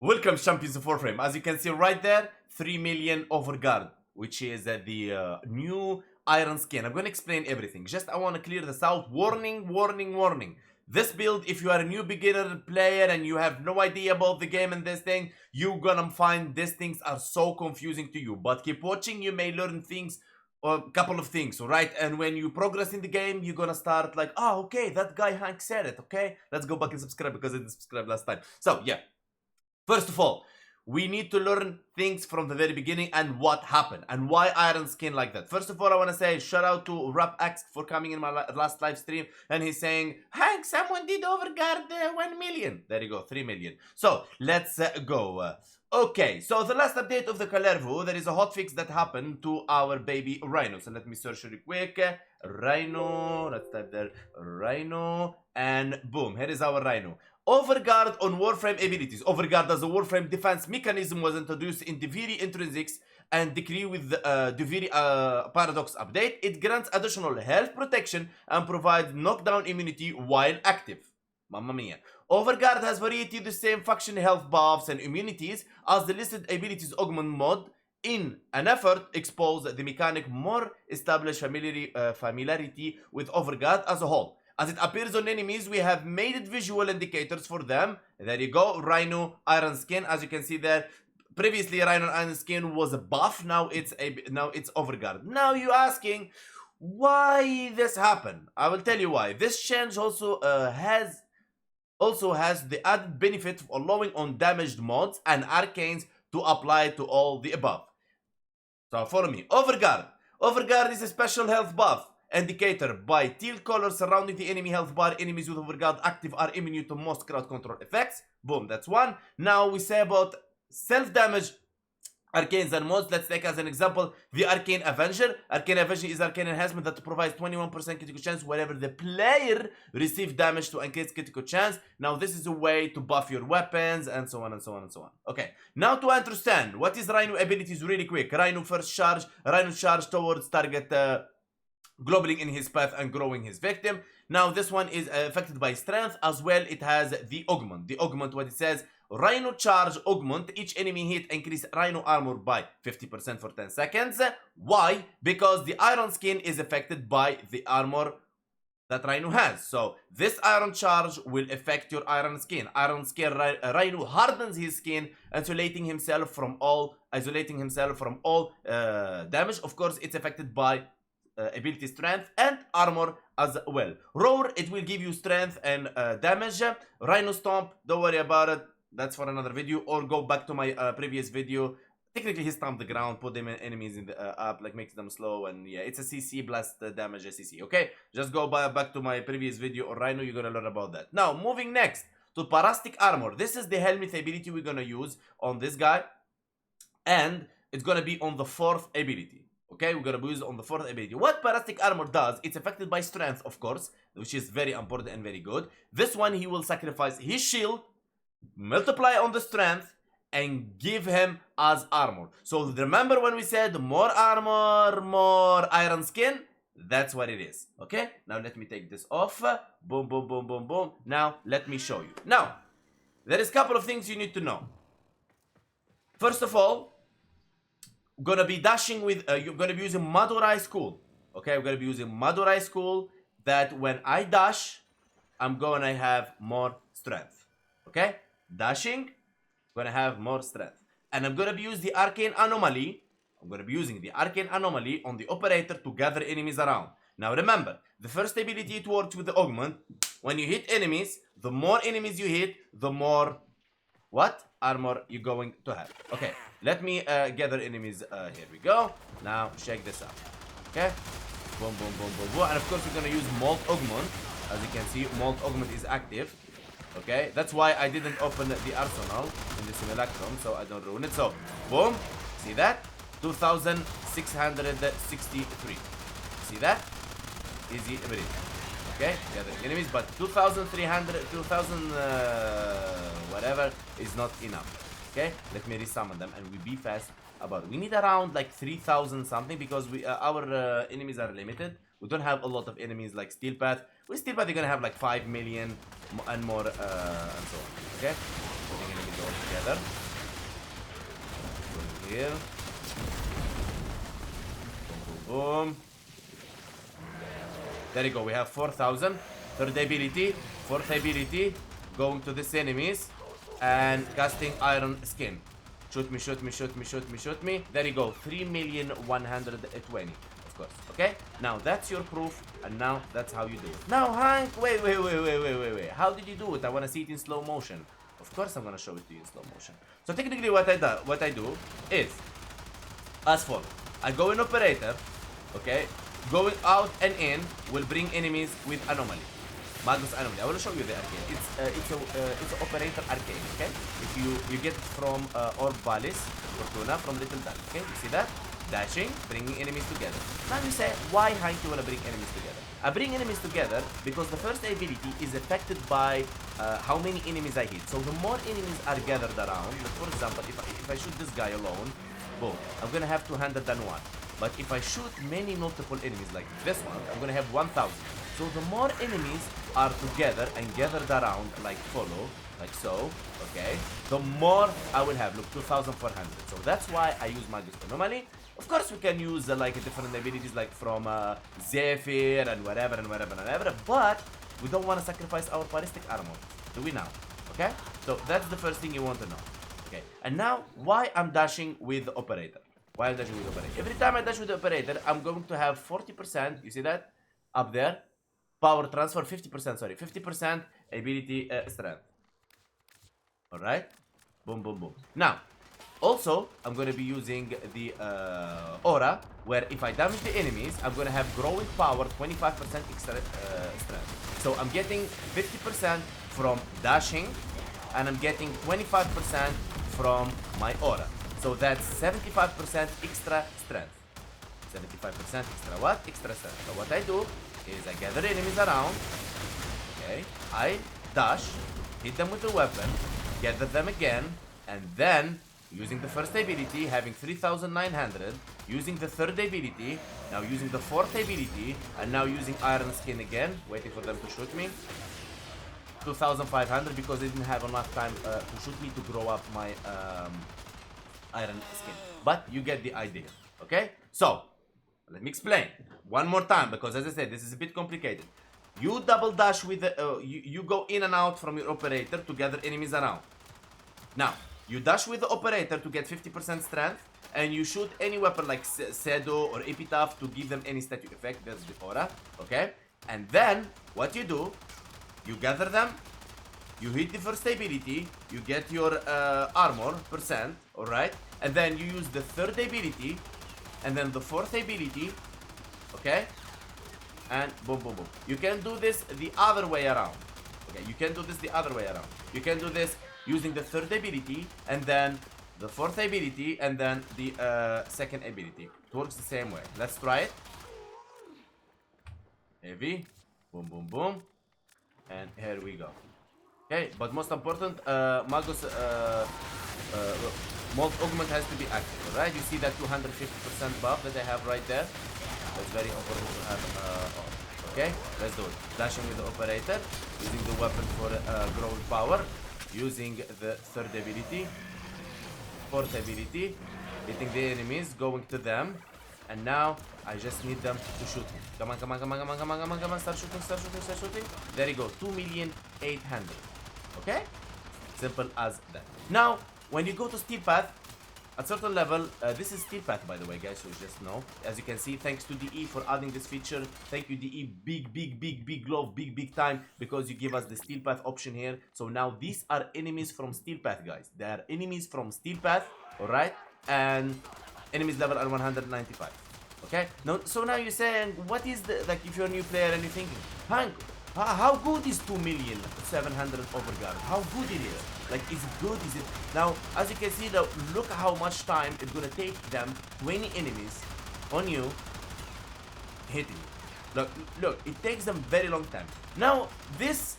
Welcome, champions of Warframe. As you can see right there, 3 million Overguard, which is the new Iron Skin. I'm going to explain everything. Just I want to clear this out. Warning, warning, warning. This build, if you are a new beginner player and you have no idea about the game and this thing, you're gonna find these things are so confusing to you. But keep watching, you may learn things, a couple of things, alright? And when you progress in the game, you're gonna start like, oh, okay, that guy Hank said it, okay? Let's go back and subscribe because I didn't subscribe last time. So, yeah. First of all, we need to learn things from the very beginning and what happened and why Iron Skin like that. First of all, I want to say shout out to RapX for coming in my last live stream, and he's saying, Hank, someone did Overguard 1 million. There you go, 3 million. So let's go. Okay, so the last update of the kullervo, there is a hotfix that happened to our baby Rhino. So let me search really quick. Rhino, let's type there, Rhino, and boom, here is our Rhino. Overguard on Warframe abilities. Overguard as a Warframe defense mechanism was introduced in Deviri Intrinsics and Decree with the Deviri Paradox update. It grants additional health protection and provides knockdown immunity while active. Mamma mia. Overguard has variety of the same faction health buffs and immunities as the listed abilities augment mod in an effort to expose the mechanic more established familiarity with Overguard as a whole. As it appears on enemies, we have made it visual indicators for them. There you go, Rhino Iron Skin. As you can see there, previously Rhino Iron Skin was a buff. Now it's Overguard. Now you're asking why this happened. I will tell you why. This change also has the added benefit of allowing on damaged mods and arcanes to apply to all the above. So follow me. Overguard. Overguard is a special health buff indicator by teal color surrounding the enemy health bar. Enemies with Overguard active are immune to most crowd control effects. Boom, that's one. Now we say about self-damage arcanes and mods. Let's take as an example the Arcane Avenger. Arcane Avenger is arcane enhancement that provides 21% critical chance whenever the player receives damage to increase critical chance. Now this is a way to buff your weapons and so on and so on and so on. Okay, now to understand what is Rhino abilities really quick. Rhino first charge. Rhino charge towards target globally in his path and growing his victim. Now this one is affected by strength as well. It has the augment. The augment, what it says, Rhino charge augment. Each enemy hit increase Rhino armor by 50% for 10 seconds. Why? Because the Iron Skin is affected by the armor that Rhino has. So this Iron Charge will affect your Iron Skin. Iron Skin Rhino hardens his skin, isolating himself from all damage. Of course, it's affected by ability strength and armor as well. Roar, it will give you strength and damage. Rhino Stomp, don't worry about it. That's for another video, or go back to my previous video. Technically, he stomped the ground, put them enemies in the up, like makes them slow, and yeah, it's a CC blast damage CC. Okay, just go back to my previous video on Rhino. You're gonna learn about that. Now, moving next to Parastic Armor. This is the helminth ability we're gonna use on this guy, and it's gonna be on the 4th ability. Okay, we're gonna use on the 4th ability. What Parastic Armor does, it's affected by strength, of course, which is very important and very good. This one, he will sacrifice his shield, multiply on the strength, and give him as armor. So remember when we said more armor, more Iron Skin? That's what it is. Okay, now let me take this off. Boom, boom, boom, boom, boom. Now let me show you. Now, there is a couple of things you need to know. First of all, gonna be dashing with you're gonna be using Madurai School. Okay, we're gonna be using Madurai School, that when I dash, I'm gonna have more strength. Okay, dashing, gonna have more strength, and I'm gonna be using the Arcane Anomaly. I'm gonna be using the Arcane Anomaly on the operator to gather enemies around. Now remember, the first ability, it works with the augment. When you hit enemies, the more enemies you hit, the more what armor you're going to have. Okay, let me gather enemies. Here we go. Now check this out. Okay, boom, boom, boom, boom, boom, and of course we're gonna use Molt Augment. As you can see, Molt Augment is active. Okay, that's why I didn't open the arsenal in the simulacrum, so I don't ruin it. So boom, see that? 2663. See that? Easy ability. Okay, gather enemies, but 2300, 2000 whatever is not enough. Okay, let me resummon them and we be fast about it. We need around like 3000 something because we our enemies are limited. We don't have a lot of enemies like Steel Path. With Steel Path, you're gonna have like 5 million and more and so on. Okay, it all together. Go here. Boom, boom, boom. There you go, we have 4,000. Third ability, fourth ability, going to this enemies and casting Iron Skin. Shoot me, shoot me, shoot me, shoot me, shoot me. There you go, 3,120,000, of course, okay? Now that's your proof, and now that's how you do it. Now, Hank, wait. How did you do it? I want to see it in slow motion. Of course I'm going to show it to you in slow motion. So technically what I do is, as follows. I go in operator, okay? Going out and in will bring enemies with anomaly. Magus anomaly. I will show you the arcane. It's an operator arcane. Okay. If you get it from Orbalis, Fortuna, from Little Duck. Okay. You see that? Dashing, bringing enemies together. Now you say, why Hank you wanna bring enemies together? I bring enemies together because the first ability is affected by how many enemies I hit. So the more enemies are gathered around, like for example, if I shoot this guy alone, boom, I'm gonna have 201. But if I shoot many multiple enemies like this one, I'm gonna have 1,000. So the more enemies are together and gathered around, like follow, like so, okay, the more I will have. Look, 2,400. So that's why I use Magus Anomaly. Of course, we can use like different abilities like from Zephyr and whatever, but we don't want to sacrifice our ballistic armor. Do we now? Okay? So that's the first thing you want to know. Okay, and now why I'm dashing with the operator. Why I'm dashing with the operator? Every time I dash with the operator, I'm going to have 40%, you see that? Up there. Power transfer, 50%, sorry. 50% ability strength. Alright? Boom, boom, boom. Now, also, I'm going to be using the aura, where if I damage the enemies, I'm going to have growing power, 25% extra strength. So I'm getting 50% from dashing, and I'm getting 25% from my aura. So that's 75% extra strength. 75% extra what? Extra strength. So what I do is I gather enemies around. Okay. I dash, hit them with the weapon, gather them again, and then using the first ability, having 3,900, using the third ability, now using the fourth ability, and now using Iron Skin again, waiting for them to shoot me. 2,500 because they didn't have enough time to shoot me to grow up my Iron Skin. But you get the idea, okay? So, let me explain one more time, because as I said, this is a bit complicated. You double dash with the, you go in and out from your operator to gather enemies around. Now, you dash with the operator to get 50% strength, and you shoot any weapon like Sedo or Epitaph to give them any statue effect. That's the aura, okay? And then, what you do, you gather them, you hit the first ability, you get your armor percent, alright? And then you use the third ability, and then the fourth ability, okay? And boom, boom, boom. You can do this the other way around. Okay, you can do this the other way around. You can do this using the third ability, and then the fourth ability, and then the second ability. It works the same way. Let's try it. Heavy. Boom, boom, boom. And here we go. Okay, but most important, Magus Molt Augment has to be active, alright? You see that 250% buff that I have right there? That's very important to have on. Okay, let's do it. Dashing with the operator, using the weapon for growing power, using the third ability, fourth ability, hitting the enemies, going to them, and now I just need them to shoot me. Come on, come on, come on, come on, come on, come on, come on, start shooting, start shooting, start shooting. There you go, 2,800,000. Okay? Simple as that. Now, when you go to Steel Path, at certain level, this is Steel Path, by the way, guys, so just know. As you can see, thanks to DE for adding this feature. Thank you, DE. Big love, big time, because you give us the Steel Path option here. So now these are enemies from Steel Path, guys. They are enemies from Steel Path, alright? And enemies level are 195. Okay? Now, so now you're saying, what is the, like, if you're a new player and you're thinking, Hank, how good is 2,700,000 Overguard? How good it is? Like, is it good? Is it... Now, as you can see, though, look how much time it's gonna take them, 20 enemies on you, hitting you. Look, it takes them very long time. Now, this,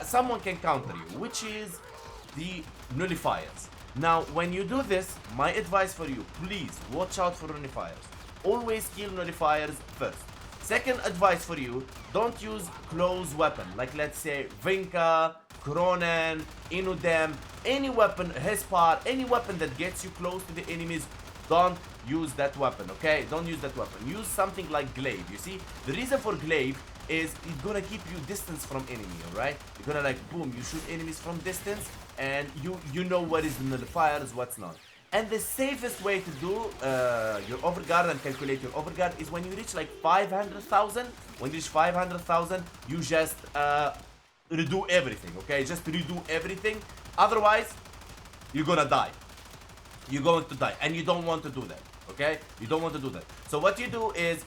someone can counter you, which is the nullifiers. Now, when you do this, my advice for you, please watch out for nullifiers. Always kill nullifiers first. Second advice for you, don't use close weapon, like let's say Vinka, Cronen, Inudem, any weapon, Hespar, any weapon that gets you close to the enemies, don't use that weapon, okay? Don't use that weapon. Use something like Glaive, you see? The reason for Glaive is it's gonna keep you distance from enemy, alright? You're gonna like, boom, you shoot enemies from distance, and you know what is nullifiers, what's not. And the safest way to do your overguard and calculate your overguard is when you reach like 500,000. When you reach 500,000, you just redo everything, okay? Just redo everything. Otherwise, you're gonna die. You're going to die, and you don't want to do that, okay? You don't want to do that. So what you do is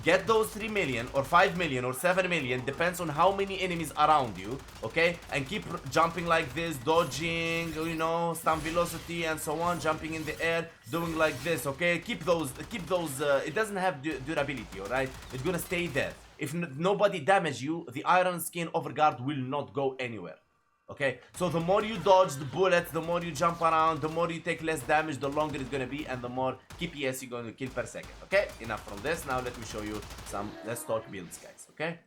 get those 3 million or 5 million or 7 million, depends on how many enemies around you, okay? And keep jumping like this, dodging, you know, some velocity and so on, jumping in the air, doing like this, okay? Keep those, it doesn't have durability, alright? It's gonna stay there. If nobody damage you, the Iron Skin Overguard will not go anywhere. Okay, so the more you dodge the bullets, the more you jump around, the more you take less damage, the longer it's gonna be, and the more KPS you're going to kill per second. Okay, enough from this. Now let me show you some, let's talk builds, guys. Okay,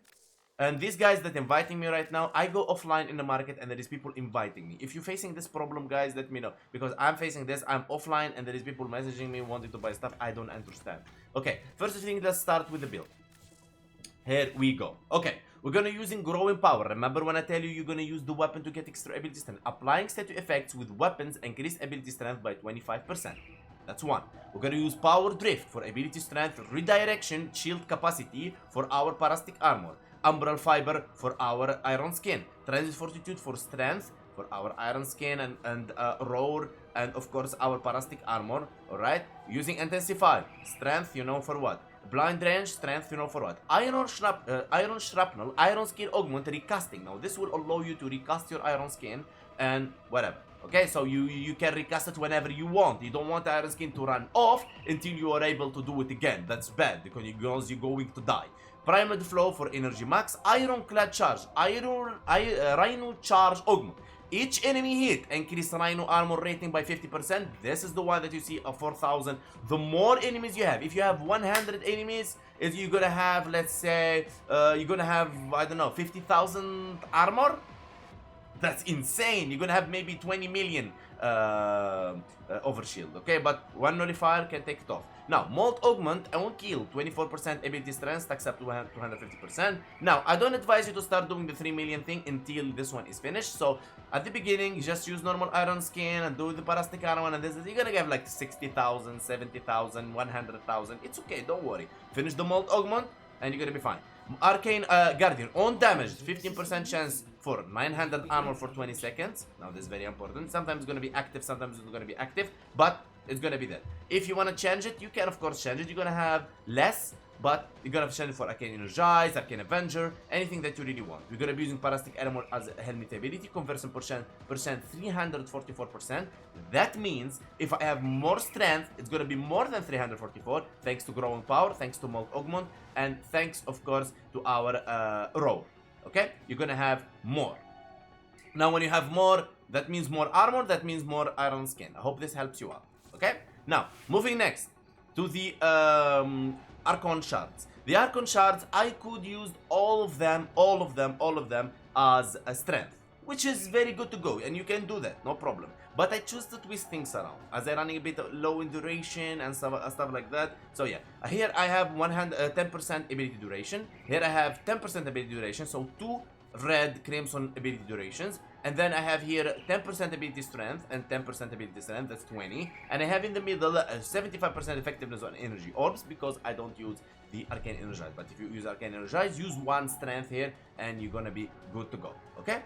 and these guys that inviting me right now, I go offline in the market and there is people inviting me. If you're facing this problem, guys, let me know, because I'm facing this, I'm offline and there is people messaging me wanting to buy stuff. I don't understand. Okay, first thing, let's start with the build. Here we go. Okay, we're gonna using growing power. Remember when I tell you you're gonna use the weapon to get extra ability strength? Applying statue effects with weapons increase ability strength by 25%. That's one. We're gonna use power drift for ability strength, redirection, shield capacity for our parastic armor, umbral fiber for our iron skin, transit fortitude for strength for our iron skin and roar, and of course our parastic armor. All right, using intensify strength, you know for what? Blind range, strength, you know for what? Iron shrapnel, iron skin augment, recasting. Now this will allow you to recast your iron skin and whatever. Okay, so you can recast it whenever you want. You don't want the iron skin to run off until you are able to do it again. That's bad because you're going to die. Primed flow for energy max, ironclad charge, rhino charge augment. Each enemy hit increase Rhino armor rating by 50%. This is the one that you see of 4,000. The more enemies you have, if you have 100 enemies, if you're gonna have, let's say, you're gonna have, I don't know, 50,000 armor. That's insane. You're gonna have maybe 20 million overshield, okay? But one nullifier can take it off. Now, Molt Augment on kill, 24% ability strength, stacks up to 250%. Now, I don't advise you to start doing the 3 million thing until this one is finished. So, at the beginning, you just use normal iron skin and do the parastic armor, and this is, you're gonna get like 60,000, 70,000, 100,000. It's okay, don't worry. Finish the Molt Augment, and you're gonna be fine. Arcane Guardian, on damage, 15% chance for 900 armor for 20 seconds. Now this is very important. Sometimes it's gonna be active, sometimes it's gonna be active, but it's gonna be there. If you wanna change it, you can of course change it. You're gonna have less, but you're gonna change it for Arcane Energize, Arcane Avenger, anything that you really want. We're gonna be using Parastic Armor as a helminth ability, conversion percent 344%. That means if I have more strength, it's gonna be more than 344, thanks to growing power, thanks to Molt Augment, and thanks of course to our roar. Okay, you're gonna have more. Now when you have more, that means more armor, that means more iron skin. I hope this helps you out. Okay, now moving next to the Archon Shards. The Archon Shards, I could use all of them as a strength, which is very good to go, and you can do that, no problem. But I choose to twist things around, as I'm running a bit low in duration and stuff like that. So yeah, here I have 10% ability duration. Here I have 10% ability duration, so 2 red crimson ability durations. And then I have here 10% ability strength and 10% ability strength, that's 20. And I have in the middle 75% effectiveness on energy orbs, because I don't use the Arcane Energize. But if you use Arcane Energize, use 1 strength here and you're gonna be good to go, okay?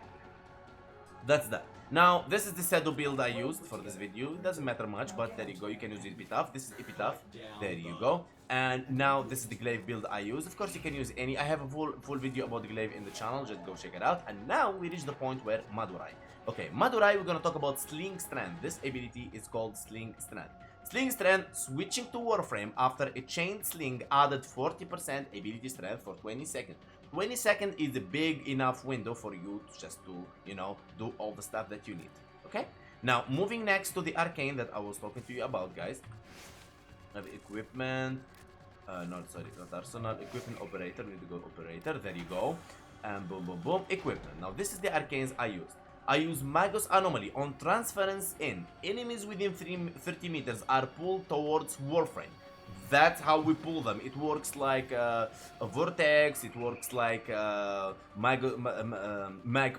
That's that. Now, this is the Shadow build I used for this video. It doesn't matter much, but there you go. You can use Epitaph. This is Epitaph. There you go. And now this is the Glaive build I use. Of course, you can use any. I have a full video about the Glaive in the channel. Just go check it out. And now we reach the point where Madurai. Okay, Madurai, we're gonna talk about Sling Strand. This ability is called Sling Strand. Sling Strand, switching to Warframe after a chained sling added 40% ability strength for 20 seconds. 20 seconds is a big enough window for you to just to, you know, do all the stuff that you need. Okay? Now, moving next to the Arcane that I was talking to you about, guys. I have equipment. Not arsenal. Equipment operator. We need to go operator. There you go. And boom, boom, boom. Equipment. Now, this is the arcanes I used. I use Magus Anomaly on transference in. Enemies within 30 meters are pulled towards Warframe. That's how we pull them. It works like a vortex, it works like mag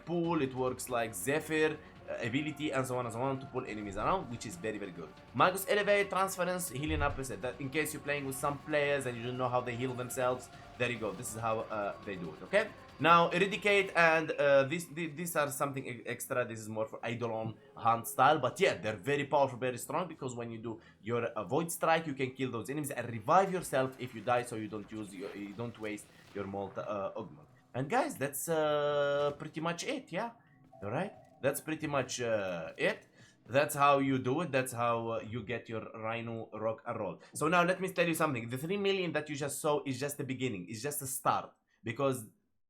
pull, it works like Zephyr ability, and so on to pull enemies around, which is very, very good. Magus Elevate, transference, healing up is that in case you're playing with some players and you don't know how they heal themselves, there you go. This is how they do it, okay? Now, Eradicate and these are something extra. This is more for Eidolon Hunt style. But yeah, they're very powerful, very strong, because when you do your Void Strike, you can kill those enemies and revive yourself if you die, so you don't waste your Malta Augment. And guys, that's pretty much it, yeah? Alright? That's pretty much it. That's how you do it. That's how you get your Rhino rock and roll. So now let me tell you something. The 3 million that you just saw is just the beginning. It's just a start. Because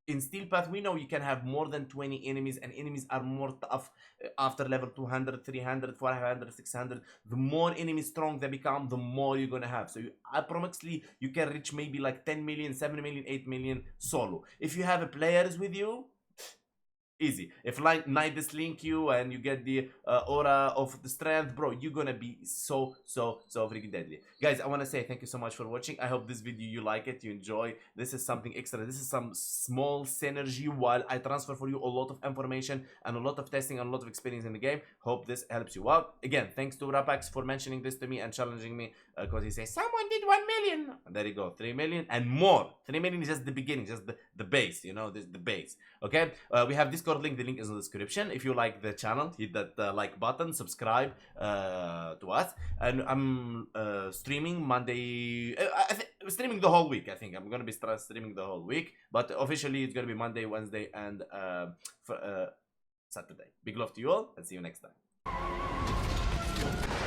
in Steel Path, we know you can have more than 20 enemies, and enemies are more tough after level 200, 300, 400, 600. The more enemies strong they become, the more you're gonna have. So approximately, you can reach maybe like 10 million, 7 million, 8 million solo. If you have players with you, easy. If Nidus link you and you get the aura of the strength, bro, you're gonna be so freaking deadly. Guys, I want to say thank you so much for watching. I hope this video you like it, you enjoy. This is something extra. This is some small synergy while I transfer for you a lot of information and a lot of testing and a lot of experience in the game. Hope this helps you out. Again, thanks to Rapax for mentioning this to me and challenging me, because he says someone did 1 million. And there you go, 3 million and more. 3 million is just the beginning, just the base, you know, this the base. Okay, we have Discord link. The link is in the description. If you like the channel, hit that like button, subscribe to us. And I'm streaming Monday. Streaming the whole week. I think I'm gonna be streaming the whole week, but officially it's gonna be Monday, Wednesday, and Saturday. Big love to you all, and see you next time.